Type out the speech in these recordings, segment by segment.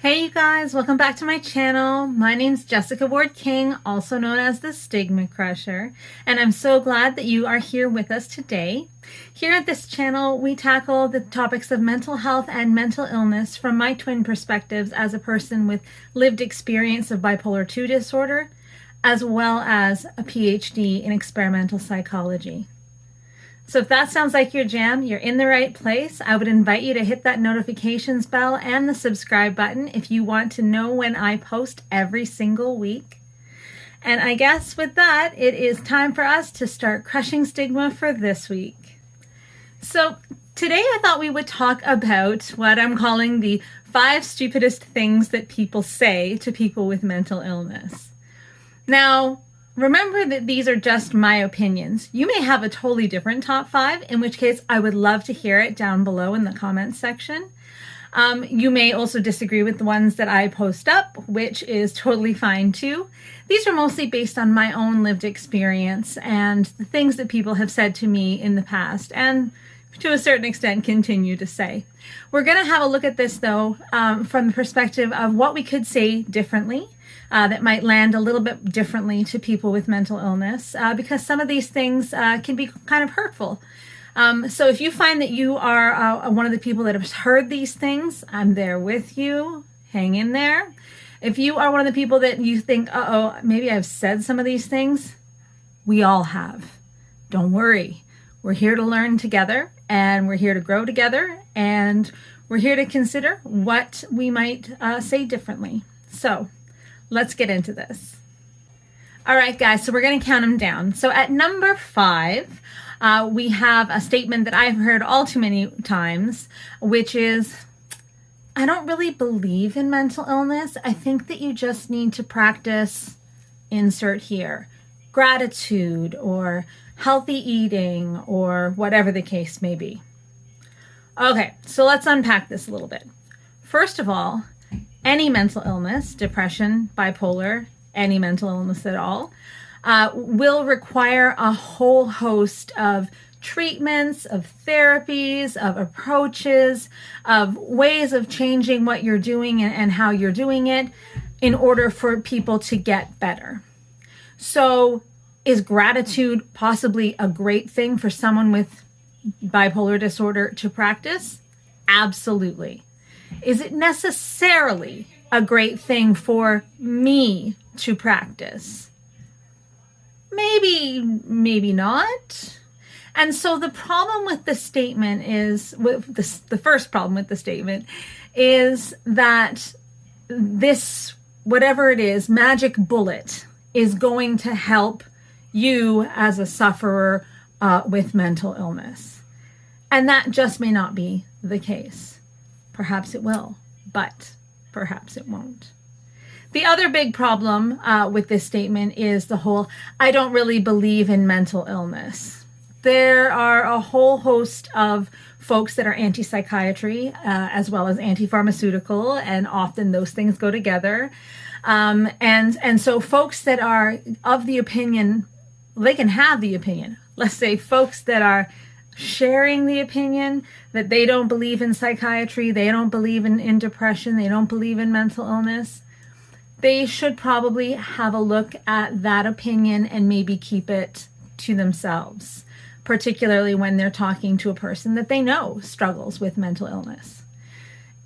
Hey you guys, welcome back to my channel. My name's Jessica Ward King, also known as the StigmaCrusher, and I'm so glad that you are here with us today. Here at this channel, we tackle the topics of mental health and mental illness from my twin perspectives as a person with lived experience of bipolar II disorder, as well as a PhD in experimental psychology. So if that sounds like your jam, you're in the right place. I would invite you to hit that notifications bell and the subscribe button if you want to know when I post every single week. And I guess with that, it is time for us to start crushing stigma for this week. So today I thought we would talk about what I'm calling the 5 stupidest things that people say to people with mental illness. Now, remember that these are just my opinions. You may have a totally different top 5, in which case I would love to hear it down below in the comments section. You may also disagree with the ones that I post up, which is totally fine too. These are mostly based on my own lived experience and the things that people have said to me in the past and to a certain extent continue to say. We're going to have a look at this though from the perspective of what we could say differently. That might land a little bit differently to people with mental illness because some of these things can be kind of hurtful. So if you find that you are one of the people that have heard these things, I'm there with you. Hang in there. If you are one of the people that you think, uh-oh, maybe I've said some of these things, we all have. Don't worry. We're here to learn together, and we're here to grow together, and we're here to consider what we might say differently. So let's get into this. All right, guys, so we're going to count them down. So at number 5, we have a statement that I've heard all too many times, which is, I don't really believe in mental illness. I think that you just need to practice, insert here, gratitude or healthy eating or whatever the case may be. Okay, so let's unpack this a little bit. First of all, any mental illness, depression, bipolar, any mental illness at all, will require a whole host of treatments, of therapies, of approaches, of ways of changing what you're doing and how you're doing it in order for people to get better. So is gratitude possibly a great thing for someone with bipolar disorder to practice? Absolutely. Is it necessarily a great thing for me to practice? Maybe not. And so the problem with the statement is, the first problem with the statement is that this, whatever it is, magic bullet is going to help you as a sufferer with mental illness. And that just may not be the case. Perhaps it will, but perhaps it won't. The other big problem with this statement is the whole, I don't really believe in mental illness. There are a whole host of folks that are anti-psychiatry as well as anti-pharmaceutical, and often those things go together. And so folks that are of the opinion, they can have the opinion. Let's say folks that are sharing the opinion that they don't believe in psychiatry, they don't believe in depression, they don't believe in mental illness, they should probably have a look at that opinion and maybe keep it to themselves, particularly when they're talking to a person that they know struggles with mental illness.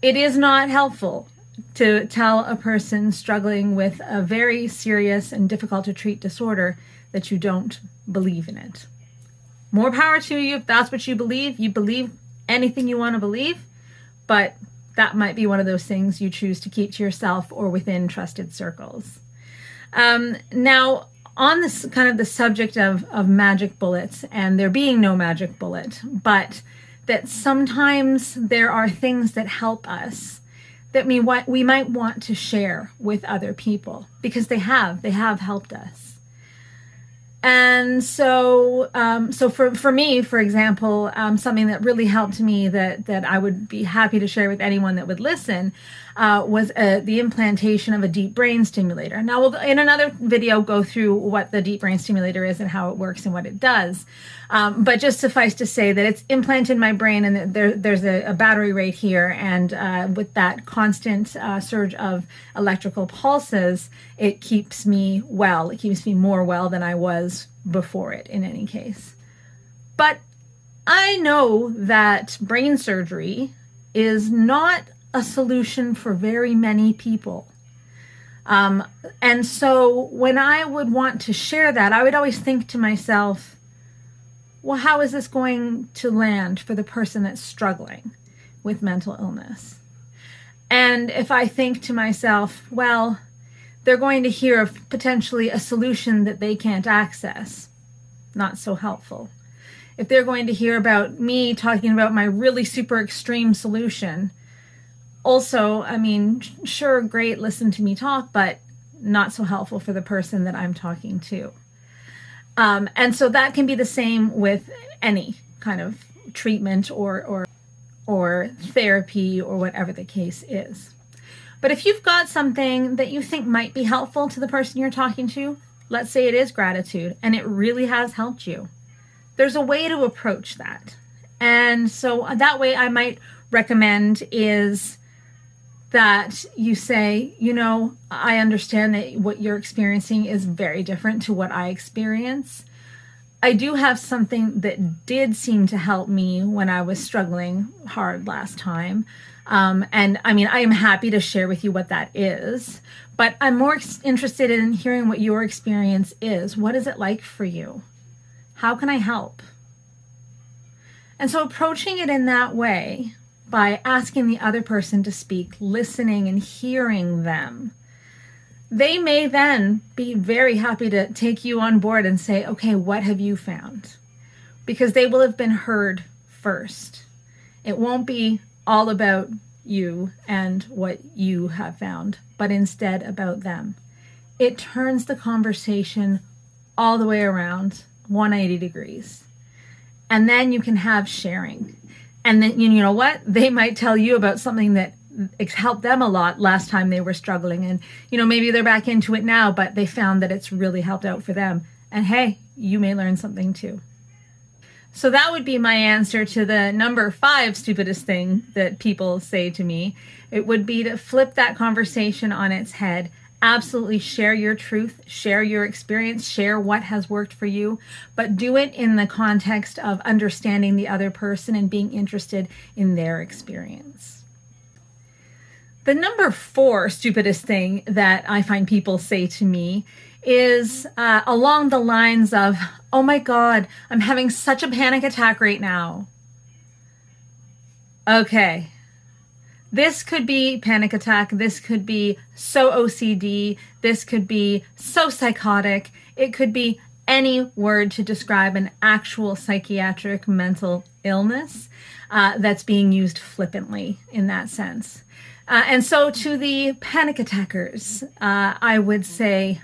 It is not helpful to tell a person struggling with a very serious and difficult to treat disorder that you don't believe in it. More power to you if that's what you believe. You believe anything you want to believe, but that might be one of those things you choose to keep to yourself or within trusted circles. Now, on this kind of the subject of magic bullets, and there being no magic bullet, but that sometimes there are things that help us that we might want to share with other people because they have helped us. And so for me, for example, something that really helped me that I would be happy to share with anyone that would listen was the implantation of a deep brain stimulator. Now, we'll in another video go through what the deep brain stimulator is and how it works and what it does. But just suffice to say that it's implanted in my brain, and there's a battery right here, and with that constant surge of electrical pulses, it keeps me well. It keeps me more well than I was before it, in any case. But I know that brain surgery is not a solution for very many people. And so when I would want to share that, I would always think to myself, well, how is this going to land for the person that's struggling with mental illness? And if I think to myself, well, they're going to hear of potentially a solution that they can't access, not so helpful. If they're going to hear about me talking about my really super extreme solution, also, I mean, sure, great, listen to me talk, but not so helpful for the person that I'm talking to. And so that can be the same with any kind of treatment or therapy or whatever the case is. But if you've got something that you think might be helpful to the person you're talking to, let's say it is gratitude and it really has helped you, there's a way to approach that. And so that way I might recommend is that you say, you know, I understand that what you're experiencing is very different to what I experience. I do have something that did seem to help me when I was struggling hard last time. And I mean, I am happy to share with you what that is, but I'm more interested in hearing what your experience is. What is it like for you? How can I help? And so approaching it in that way, by asking the other person to speak, listening and hearing them, they may then be very happy to take you on board and say, okay, what have you found? Because they will have been heard first. It won't be all about you and what you have found, but instead about them. It turns the conversation all the way around 180 degrees. And then you can have sharing. And then, you know what? They might tell you about something that helped them a lot last time they were struggling. And, you know, maybe they're back into it now, but they found that it's really helped out for them. And hey, you may learn something too. So that would be my answer to the number 5 stupidest thing that people say to me. It would be to flip that conversation on its head. Absolutely share your truth, share your experience, share what has worked for you, but do it in the context of understanding the other person and being interested in their experience. The number 4 stupidest thing that I find people say to me is along the lines of, oh my God, I'm having such a panic attack right now. Okay. This could be panic attack. This could be so OCD. This could be so psychotic. It could be any word to describe an actual psychiatric mental illness that's being used flippantly in that sense. And so to the panic attackers, I would say,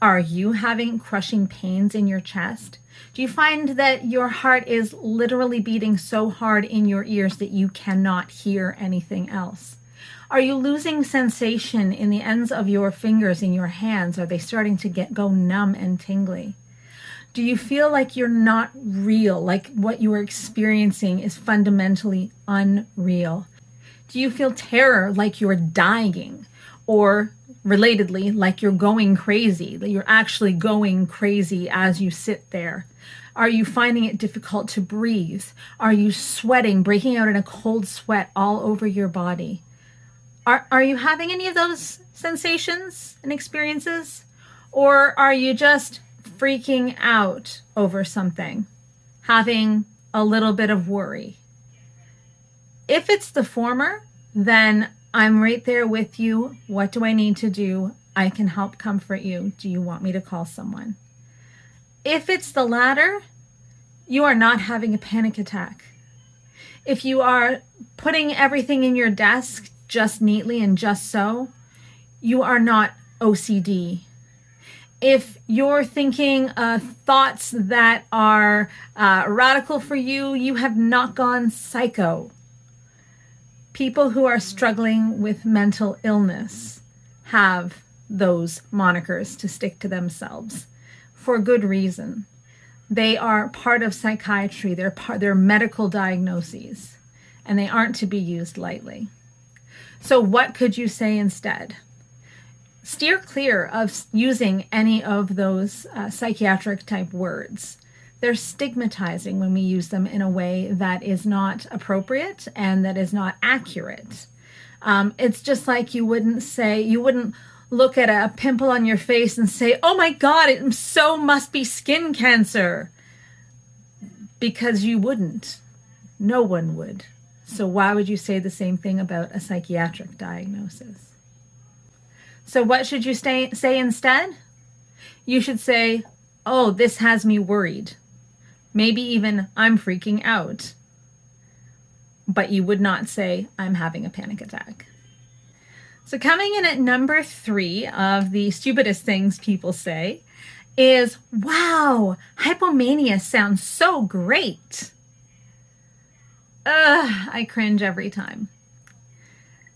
are you having crushing pains in your chest? Do you find that your heart is literally beating so hard in your ears that you cannot hear anything else? Are you losing sensation in the ends of your fingers in your hands? Are they starting to go numb and tingly? Do you feel like you're not real, like what you are experiencing is fundamentally unreal? Do you feel terror like you're dying? Or relatedly, like you're going crazy, that you're actually going crazy as you sit there? Are you finding it difficult to breathe? Are you sweating, breaking out in a cold sweat all over your body? Are you having any of those sensations and experiences? Or are you just freaking out over something, having a little bit of worry? If it's the former, then I'm right there with you. What do I need to do? I can help comfort you. Do you want me to call someone? If it's the latter, you are not having a panic attack. If you are putting everything in your desk just neatly and just so, you are not OCD. If you're thinking thoughts that are radical for you, you have not gone psycho. People who are struggling with mental illness have those monikers to stick to themselves for good reason. They are part of psychiatry. They're medical diagnoses, and they aren't to be used lightly. So what could you say instead? Steer clear of using any of those psychiatric type words. They're stigmatizing when we use them in a way that is not appropriate and that is not accurate. It's just like you wouldn't look at a pimple on your face and say, oh my God, it must be skin cancer. Because you wouldn't. No one would. So why would you say the same thing about a psychiatric diagnosis? So what should you say instead? You should say, oh, this has me worried. Maybe even I'm freaking out. But you would not say, I'm having a panic attack. So coming in at number 3 of the stupidest things people say is, wow, hypomania sounds so great. I cringe every time.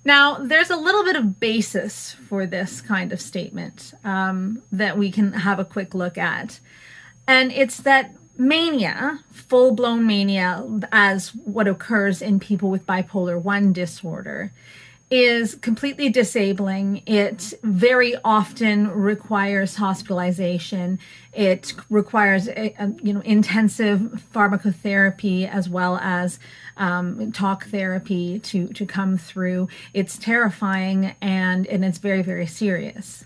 Now, there's a little bit of basis for this kind of statement that we can have a quick look at. And it's that mania, full-blown mania, as what occurs in people with bipolar 1 disorder, is completely disabling. It very often requires hospitalization. It requires intensive pharmacotherapy as well as talk therapy to come through. It's terrifying and it's very, very serious.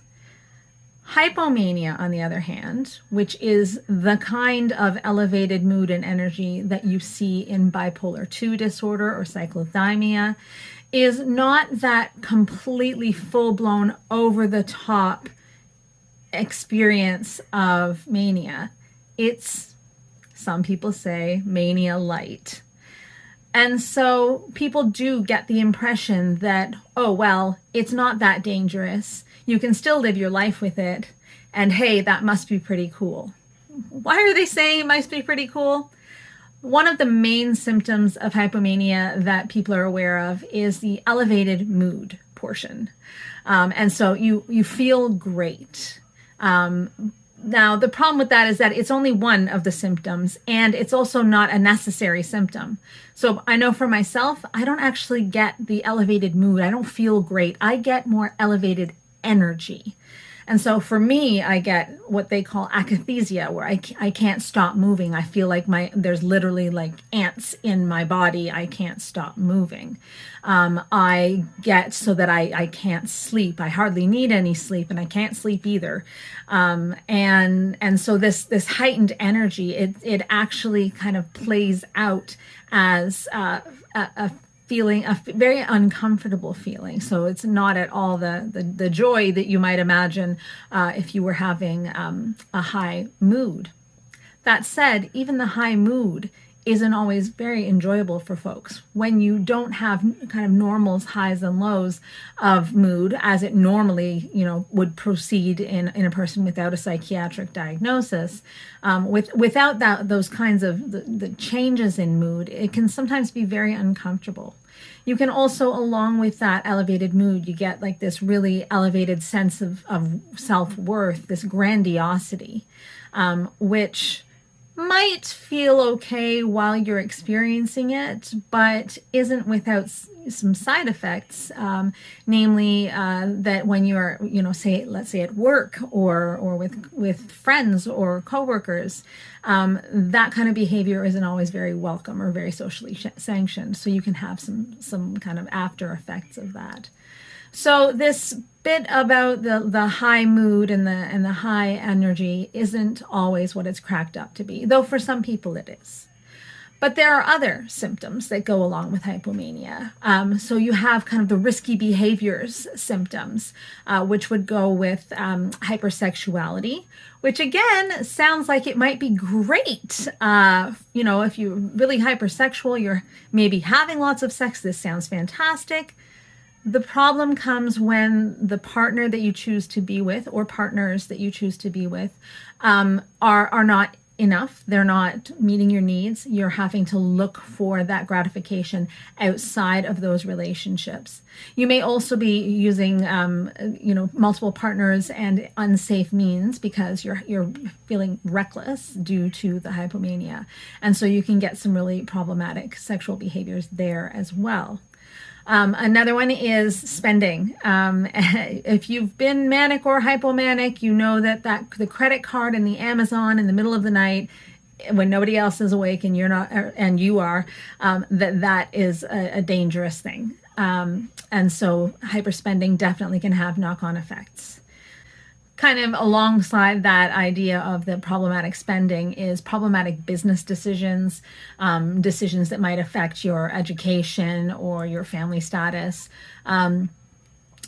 Hypomania, on the other hand, which is the kind of elevated mood and energy that you see in bipolar 2 disorder or cyclothymia, is not that completely full-blown, over-the-top experience of mania. It's, some people say, mania light. And so people do get the impression that, oh, well, it's not that dangerous. You can still live your life with it. And hey, that must be pretty cool. Why are they saying it must be pretty cool? One of the main symptoms of hypomania that people are aware of is the elevated mood portion. And so you feel great. Now, the problem with that is that it's only one of the symptoms, and it's also not a necessary symptom. So I know for myself, I don't actually get the elevated mood. I don't feel great. I get more elevated energy. And so for me, I get what they call akathisia, where I can't stop moving. I feel like there's literally like ants in my body. I can't stop moving. I get so that I can't sleep. I hardly need any sleep, and I can't sleep either. And so this heightened energy, it actually kind of plays out as a feeling, a very uncomfortable feeling. So it's not at all the joy that you might imagine if you were having a high mood. That said, even the high mood isn't always very enjoyable for folks. When you don't have kind of normal highs and lows of mood, as it normally, would proceed in a person without a psychiatric diagnosis, without those kinds of the changes in mood, it can sometimes be very uncomfortable. You can also, along with that elevated mood, you get like this really elevated sense of self-worth, this grandiosity, which might feel okay while you're experiencing it, but isn't without some side effects, namely that when you're, let's say at work or with friends or coworkers, that kind of behavior isn't always very welcome or very socially sanctioned. So you can have some kind of after effects of that. So this bit about the high mood and the high energy isn't always what it's cracked up to be, though for some people it is. But there are other symptoms that go along with hypomania. So you have kind of the risky behaviors symptoms, which would go with hypersexuality, which again sounds like it might be great. If you're really hypersexual, you're maybe having lots of sex, this sounds fantastic. The problem comes when the partner that you choose to be with, or partners that you choose to be with, are not enough. They're not meeting your needs. You're having to look for that gratification outside of those relationships. You may also be using, multiple partners and unsafe means because you're feeling reckless due to the hypomania, and so you can get some really problematic sexual behaviors there as well. Another one is spending. If you've been manic or hypomanic, you know that the credit card and the Amazon in the middle of the night, when nobody else is awake and you're not, and you are, that is a dangerous thing. And so hyperspending definitely can have knock-on effects. Kind of alongside that idea of the problematic spending is problematic business decisions, decisions that might affect your education or your family status. When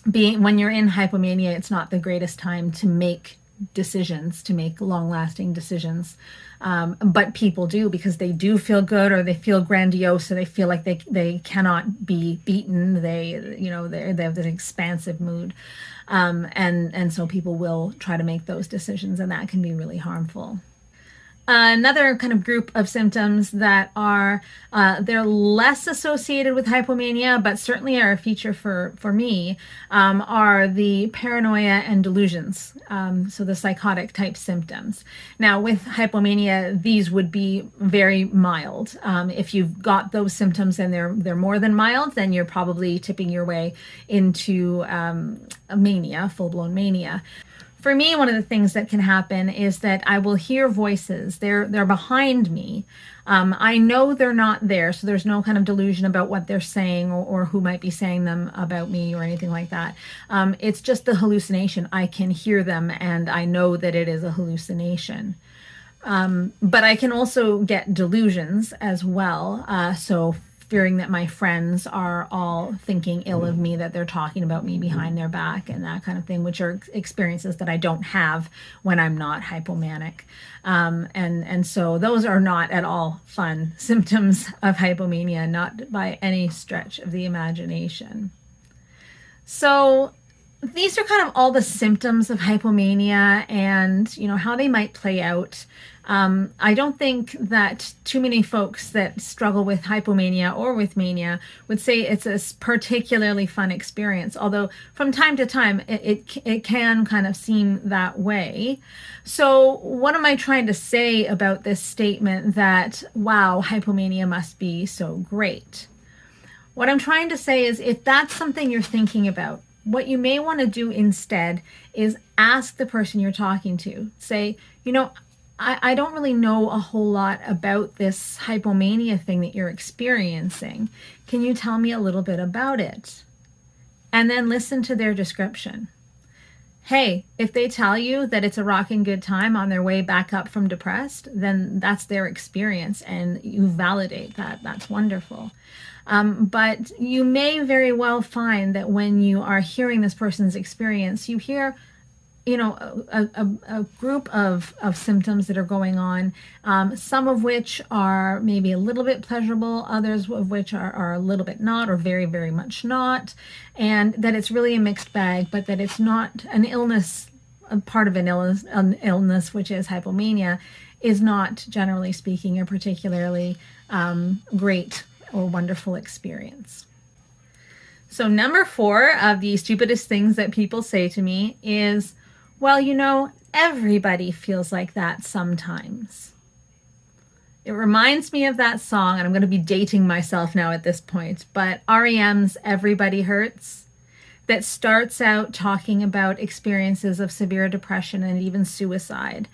you're in hypomania, it's not the greatest time to make decisions, to make long-lasting decisions. But people do, because they do feel good, or they feel grandiose, or they feel like they cannot be beaten. They have this expansive mood. And so people will try to make those decisions, and that can be really harmful. Another kind of group of symptoms that are, they're less associated with hypomania, but certainly are a feature for me, are the paranoia and delusions. So the psychotic type symptoms. Now with hypomania, these would be very mild. If you've got those symptoms and they're more than mild, then you're probably tipping your way into a mania, full-blown mania. For me, one of the things that can happen is that I will hear voices. They're behind me. I know they're not there, so there's no kind of delusion about what they're saying or who might be saying them about me or anything like that. It's just the hallucination. I can hear them, and I know that it is a hallucination. But I can also get delusions as well. So fearing that my friends are all thinking ill of me, that they're talking about me behind their back and that kind of thing, which are experiences that I don't have when I'm not hypomanic. And so those are not at all fun symptoms of hypomania, not by any stretch of the imagination. So these are kind of all the symptoms of hypomania and, how they might play out. I don't think that too many folks that struggle with hypomania or with mania would say it's a particularly fun experience, although from time to time it can kind of seem that way. So what am I trying to say about this statement that, wow, hypomania must be so great? What I'm trying to say is, if that's something you're thinking about, what you may want to do instead is ask the person you're talking to. Say, I don't really know a whole lot about this hypomania thing that you're experiencing. Can you tell me a little bit about it? And then listen to their description. Hey, if they tell you that it's a rocking good time on their way back up from depressed, then that's their experience and you validate that. That's wonderful. But you may very well find that when you are hearing this person's experience, you hear a group of symptoms that are going on, some of which are maybe a little bit pleasurable, others of which are a little bit not, or very, very much not, and that it's really a mixed bag, but that it's not an illness. A part of an illness, which is hypomania, is not, generally speaking, a particularly great or wonderful experience. So number 4 of the stupidest things that people say to me is, well, everybody feels like that sometimes. It reminds me of that song, and I'm going to be dating myself now at this point, but REM's Everybody Hurts, that starts out talking about experiences of severe depression and even suicide,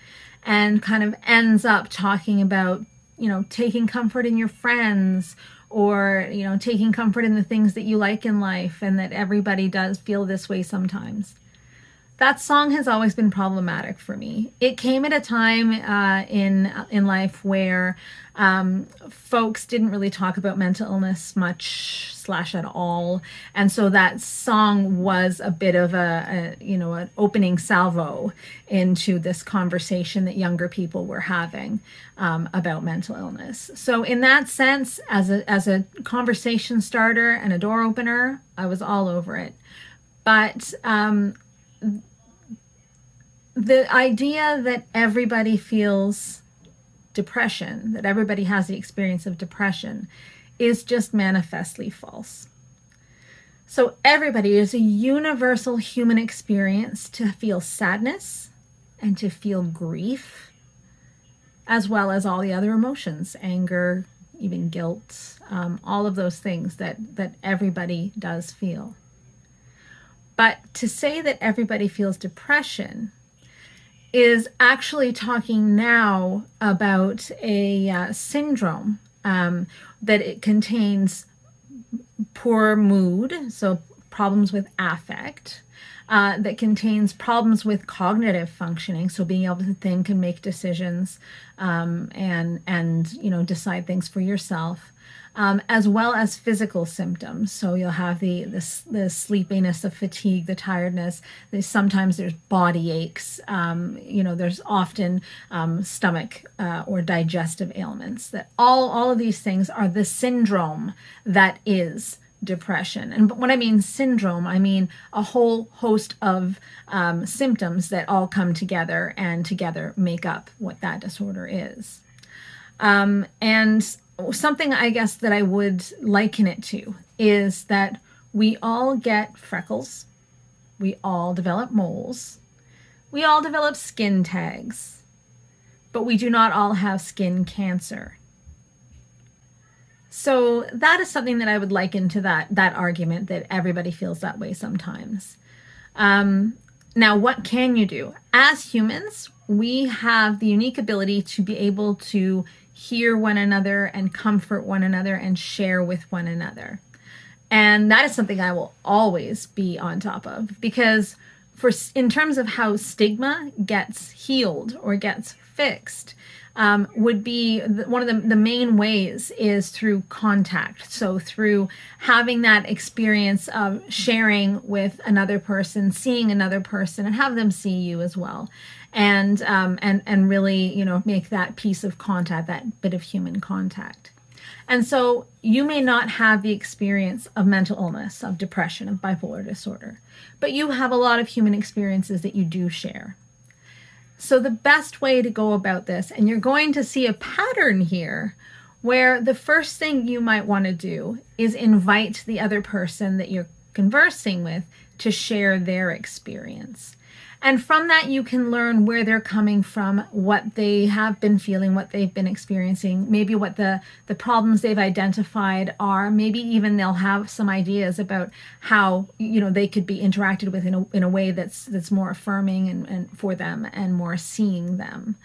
and kind of ends up talking about, taking comfort in your friends, or, taking comfort in the things that you like in life, and that everybody does feel this way sometimes. That song has always been problematic for me. It came at a time in life where folks didn't really talk about mental illness much slash at all, and so that song was a bit of an opening salvo into this conversation that younger people were having about mental illness. So in that sense, as a conversation starter and a door opener, I was all over it. But the idea that everybody feels depression, that everybody has the experience of depression, is just manifestly false. So everybody, is a universal human experience to feel sadness and to feel grief, as well as all the other emotions, anger, even guilt, all of those things that everybody does feel. But to say that everybody feels depression is actually talking now about a syndrome that it contains poor mood, so problems with affect, that contains problems with cognitive functioning, so being able to think and make decisions, and decide things for yourself, as well as physical symptoms. So you'll have the sleepiness, the fatigue, the tiredness. Sometimes there's body aches. There's often stomach or digestive ailments. That all of these things are the syndrome that is depression. And when I mean syndrome, I mean a whole host of symptoms that all come together and together make up what that disorder is. And something I guess that I would liken it to is that we all get freckles, we all develop moles, we all develop skin tags, but we do not all have skin cancer. So that is something that I would liken to that argument that everybody feels that way sometimes. Now, what can you do? As humans, we have the unique ability to be able to hear one another and comfort one another and share with one another. And that is something I will always be on top of, because in terms of how stigma gets healed or gets fixed, would be one of the main ways is through contact. So through having that experience of sharing with another person, seeing another person, and have them see you as well, and really make that piece of contact, that bit of human contact. And so you may not have the experience of mental illness, of depression, of bipolar disorder, but you have a lot of human experiences that you do share. So the best way to go about this, and you're going to see a pattern here, where the first thing you might want to do is invite the other person that you're conversing with to share their experience. And from that, you can learn where they're coming from, what they have been feeling, what they've been experiencing, maybe what the problems they've identified are. Maybe even they'll have some ideas about how they could be interacted with in a way that's more affirming and for them and more seeing them.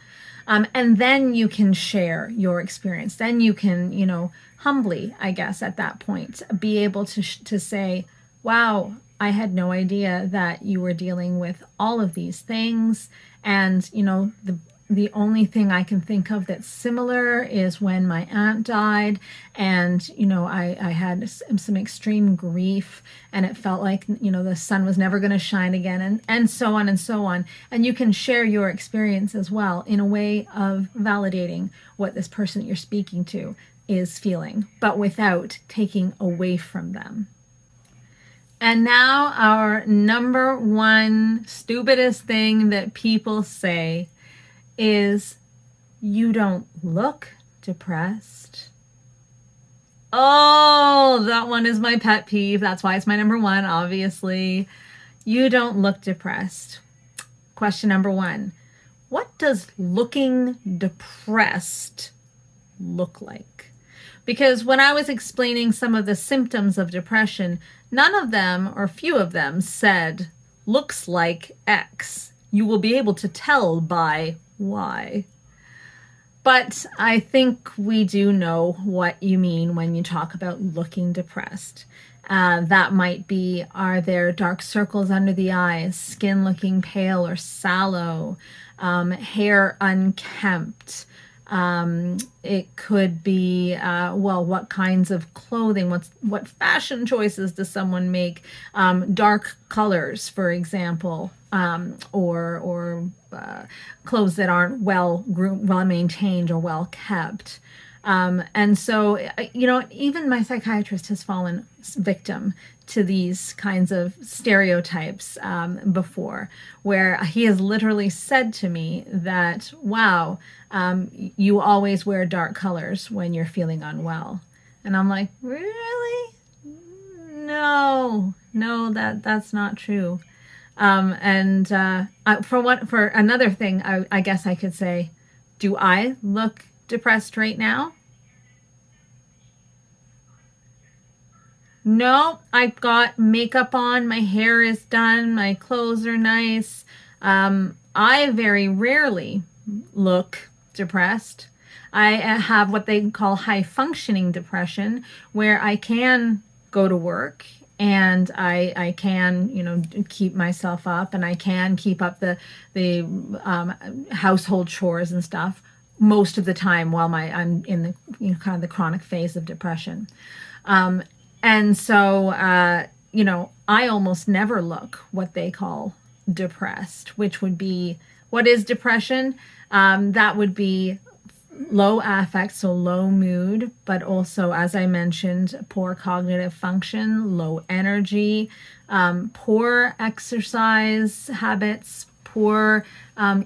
And then you can share your experience. Then you can, humbly, I guess, at that point, be able to say, wow, I had no idea that you were dealing with all of these things. And, the only thing I can think of that's similar is when my aunt died, and, I had some extreme grief, and it felt like, the sun was never going to shine again, and so on and so on. And you can share your experience as well in a way of validating what this person that you're speaking to is feeling, but without taking away from them. And now our number one stupidest thing that people say is, you don't look depressed. Oh, that one is my pet peeve. That's why it's my number one, obviously. You don't look depressed. Question number one, what does looking depressed look like? Because when I was explaining some of the symptoms of depression, none of them, or few of them, said, looks like X. You will be able to tell by Y. But I think we do know what you mean when you talk about looking depressed. That might be, are there dark circles under the eyes, skin looking pale or sallow, hair unkempt? It could be, well, what kinds of clothing, what fashion choices does someone make? Dark colors, for example, or clothes that aren't well groomed, well maintained, or well kept. And so, even my psychiatrist has fallen victim to these kinds of stereotypes before, where he has literally said to me that, wow, you always wear dark colors when you're feeling unwell. And I'm like, really? No, that's not true. For another thing, I guess I could say, do I look depressed right now? No, I've got makeup on, my hair is done, my clothes are nice. I very rarely look depressed. I have what they call high functioning depression, where I can go to work and I can, keep myself up, and I can keep up the household chores and stuff most of the time while I'm in the kind of the chronic phase of depression. Um, and so, I almost never look what they call depressed, which would be, what is depression? That would be low affect, so low mood, but also, as I mentioned, poor cognitive function, low energy, poor exercise habits, poor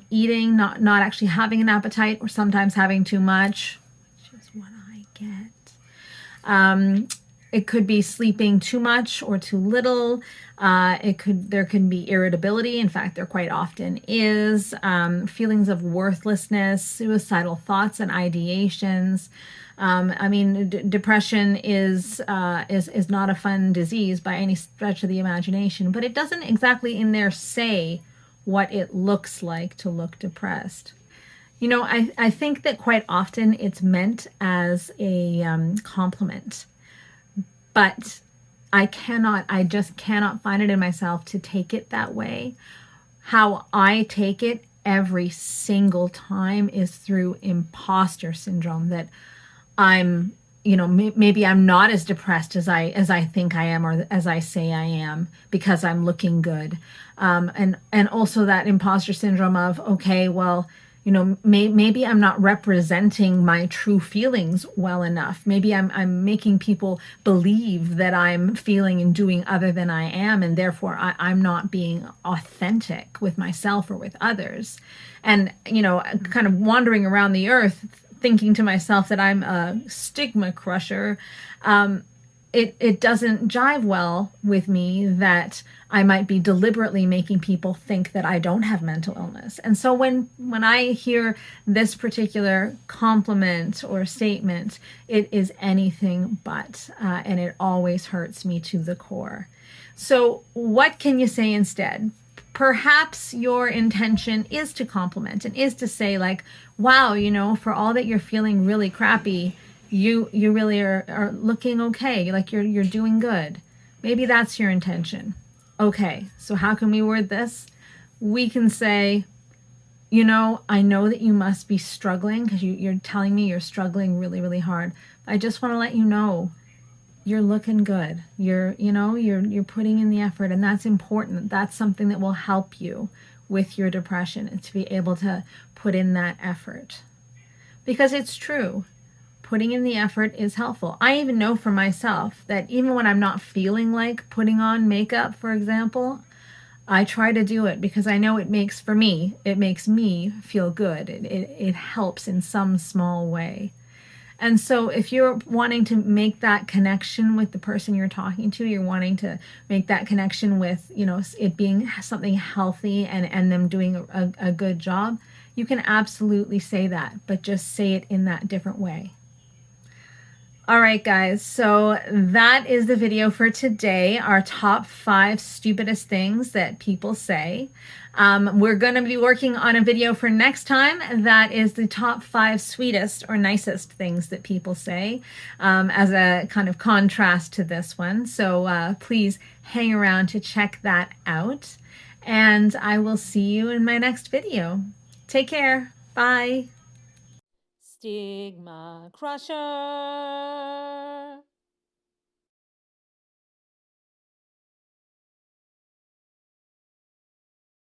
eating, not actually having an appetite, or sometimes having too much, which is what I get. It could be sleeping too much or too little. There can be irritability. In fact, there quite often is. Feelings of worthlessness, suicidal thoughts and ideations. Depression is not a fun disease by any stretch of the imagination, but it doesn't exactly in there say what it looks like to look depressed. I think that quite often it's meant as a compliment. But I just cannot find it in myself to take it that way. How I take it every single time is through imposter syndrome, that I'm, maybe I'm not as depressed as I think I am, or as I say I am, because I'm looking good. And also that imposter syndrome of, okay, well, maybe I'm not representing my true feelings well enough. Maybe I'm making people believe that I'm feeling and doing other than I am, and therefore I'm not being authentic with myself or with others. And, kind of wandering around the earth thinking to myself that I'm a StigmaCrusher. It doesn't jive well with me that I might be deliberately making people think that I don't have mental illness. And so when I hear this particular compliment or statement, it is anything but, and it always hurts me to the core. So what can you say instead? Perhaps your intention is to compliment and is to say, like, wow, for all that you're feeling really crappy, you really are looking okay, like you're doing good. Maybe that's your intention. Okay, so how can we word this? We can say, I know that you must be struggling, because you're telling me you're struggling really, really hard. I just want to let you know you're looking good. You're putting in the effort, and that's important. That's something that will help you with your depression, is to be able to put in that effort. Because it's true. Putting in the effort is helpful. I even know for myself that even when I'm not feeling like putting on makeup, for example, I try to do it because I know it makes me feel good. It helps in some small way. And so if you're wanting to make that connection with the person you're talking to, you're wanting to make that connection with, it being something healthy and them doing a good job, you can absolutely say that, but just say it in that different way. All right, guys, so that is the video for today, our top 5 stupidest things that people say. We're going to be working on a video for next time that is the top 5 sweetest or nicest things that people say, as a kind of contrast to this one. So please hang around to check that out, and I will see you in my next video. Take care. Bye. StigmaCrusher.